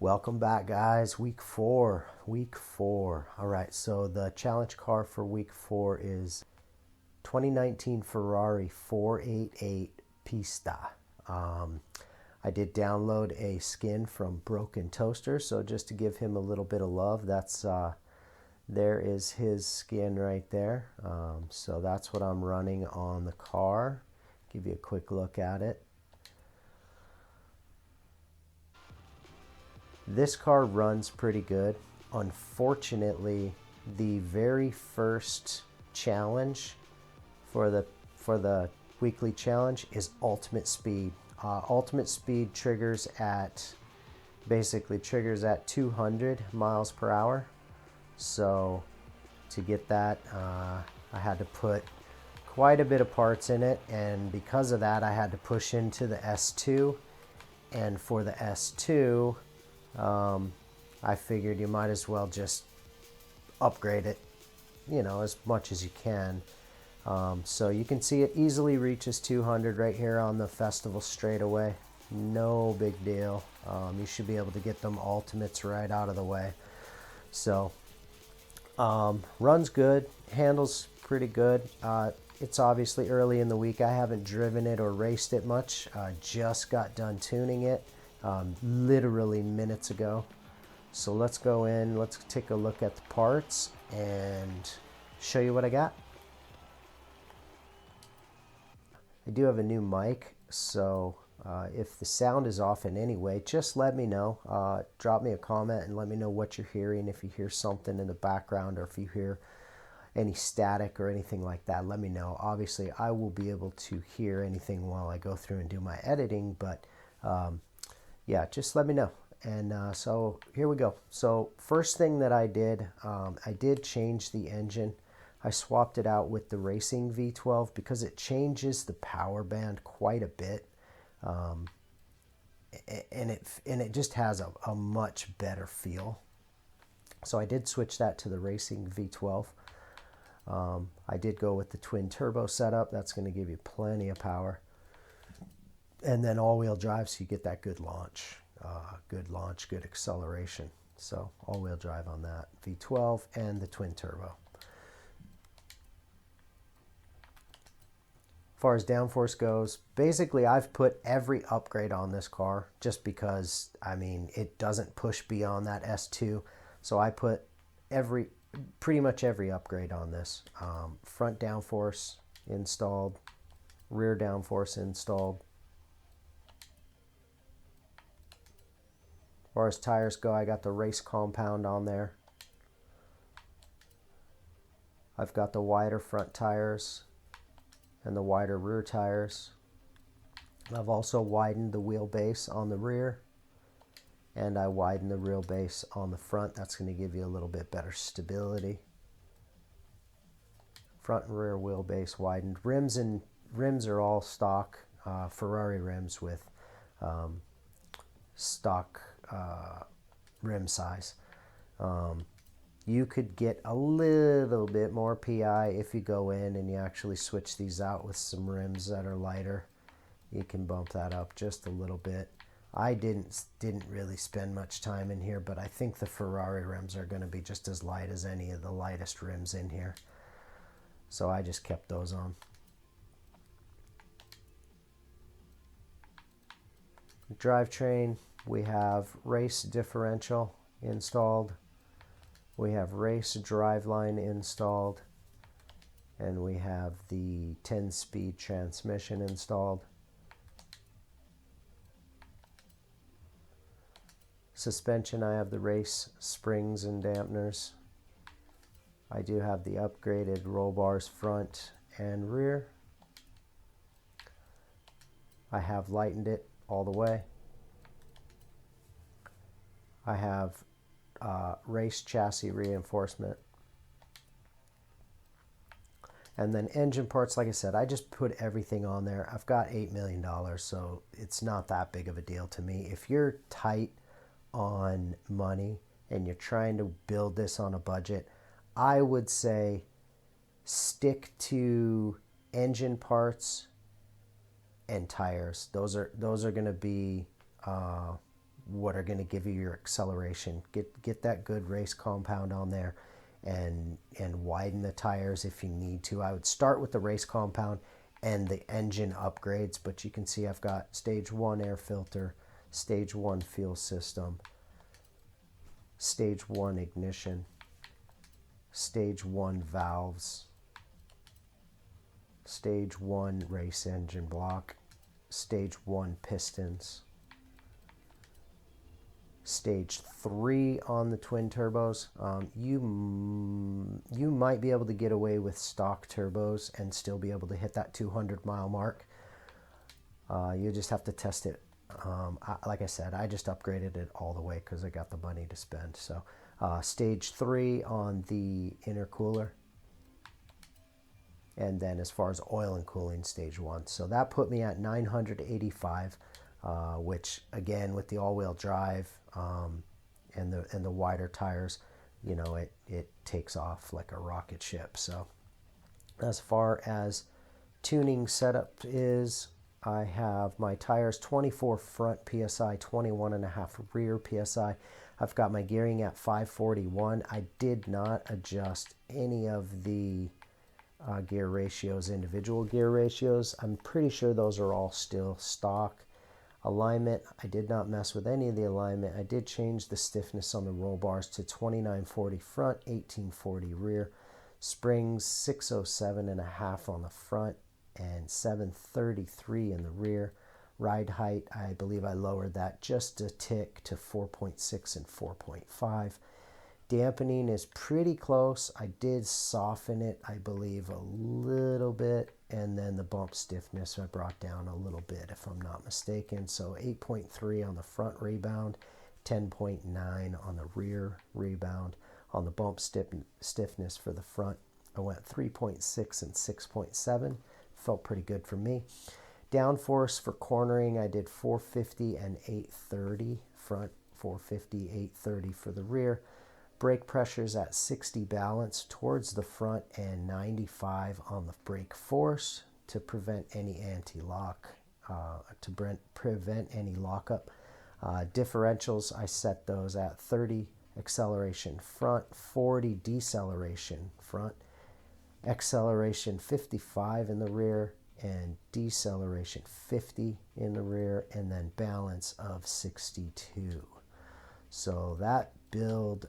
Welcome back, guys. Week four. All right, so the challenge car for week 4 is 2019 Ferrari 488 Pista. I did download a skin from Broken Toaster, so just to give him a little bit of love, there is his skin right there. So that's what I'm running on the car. Give you a quick look at it. This car runs pretty good. Unfortunately, the very first challenge for the weekly challenge is ultimate speed. Ultimate speed basically triggers at 200 miles per hour. So to get that, I had to put quite a bit of parts in it, and because of that, I had to push into the S2. And for the S2, I figured you might as well just upgrade it, as much as you can. So you can see it easily reaches 200 right here on the festival straightaway. No big deal. You should be able to get them ultimates right out of the way. So runs good, handles pretty good. It's obviously early in the week. I haven't driven it or raced it much. Just got done tuning it literally minutes ago. So let's go in, let's take a look at the parts and show you what I got. I do have a new mic, so if the sound is off in any way, just let me know. Drop me a comment and let me know what you're hearing. If you hear something in the background or if you hear any static or anything like that, let me know. Obviously, I will be able to hear anything while I go through and do my editing, but yeah, just let me know. And so here we go. So first thing that I did change the engine. I swapped it out with the racing V12 because it changes the power band quite a bit, and it just has a much better feel. So I did switch that to the racing V12. I did go with the twin turbo setup. That's going to give you plenty of power. And then all-wheel drive, so you get that good launch, good acceleration. So all-wheel drive on that V12 and the twin turbo. As far as downforce goes, basically I've put every upgrade on this car just because, it doesn't push beyond that S2. So I put pretty much every upgrade on this. Front downforce installed, rear downforce installed. As far as tires go, I got the race compound on there. I've got the wider front tires and the wider rear tires. I've also widened the wheelbase on the rear, and I widened the wheelbase on the front. That's going to give you a little bit better stability. Front and rear wheelbase widened. Rims are all stock Ferrari rims with stock rim size. You could get a little bit more PI if you go in and you actually switch these out with some rims that are lighter. You can bump that up just a little bit. I didn't really spend much time in here, but I think the Ferrari rims are going to be just as light as any of the lightest rims in here. So I just kept those on. Drivetrain, we have race differential installed. We have race driveline installed, and we have the 10-speed transmission installed. Suspension, I have the race springs and dampeners. I do have the upgraded roll bars front and rear. I have lightened it all the way. I have race chassis reinforcement. And then engine parts, like I said, I just put everything on there. I've got $8 million, so it's not that big of a deal to me. If you're tight on money and you're trying to build this on a budget, I would say stick to engine parts and tires. Those are going to be what are going to give you your acceleration. Get that good race compound on there, and widen the tires if you need to. I would start with the race compound and the engine upgrades, but you can see I've got stage 1 air filter, stage 1 fuel system, stage 1 ignition, stage 1 valves, stage 1 race engine block, stage 1 pistons, stage 3 on the twin turbos. You might be able to get away with stock turbos and still be able to hit that 200-mile mark. You just have to test it. Like I said, I just upgraded it all the way because I got the money to spend. So stage 3 on the intercooler. And then as far as oil and cooling, stage 1. So that put me at 985, which again, with the all-wheel drive and the wider tires, you know, it takes off like a rocket ship. So as far as tuning setup is, I have my tires 24 front PSI, 21.5 rear PSI. I've got my gearing at 541. I did not adjust any of the gear ratios, individual gear ratios. I'm pretty sure those are all still stock. Alignment, I did not mess with any of the alignment. I did change the stiffness on the roll bars to 2940 front, 1840 rear. Springs 607.5 on the front and 733 in the rear. Ride height, I believe I lowered that just a tick to 4.6 and 4.5. Dampening is pretty close. I did soften it, I believe, a little bit, and then the bump stiffness I brought down a little bit, if I'm not mistaken. So 8.3 on the front rebound, 10.9 on the rear rebound. On the bump stiffness for the front, I went 3.6 and 6.7. Felt pretty good for me. Downforce for cornering, I did 450 and 830 front, 450, 830 for the rear. Brake pressures at 60 balance towards the front and 95 on the brake force to prevent any anti-lock, to prevent any lockup. Differentials, I set those at 30 acceleration front, 40 deceleration front, acceleration 55 in the rear, and deceleration 50 in the rear, and then balance of 62. So that build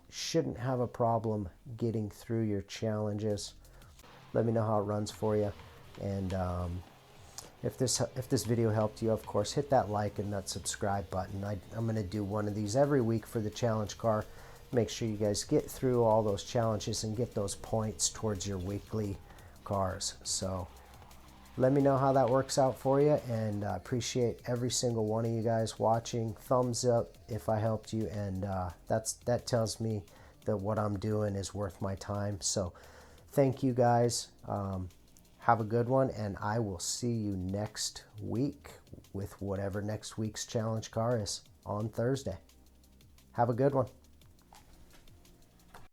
shouldn't have a problem getting through your challenges. Let me know how it runs for you, and if this video helped you, of course, hit that like and that subscribe button. I'm going to do one of these every week for the challenge car. Make sure you guys get through all those challenges and get those points towards your weekly cars. So let me know how that works out for you, and I appreciate every single one of you guys watching. Thumbs up if I helped you, and that tells me that what I'm doing is worth my time. So thank you guys. Have a good one, and I will see you next week with whatever next week's challenge car is on Thursday. Have a good one.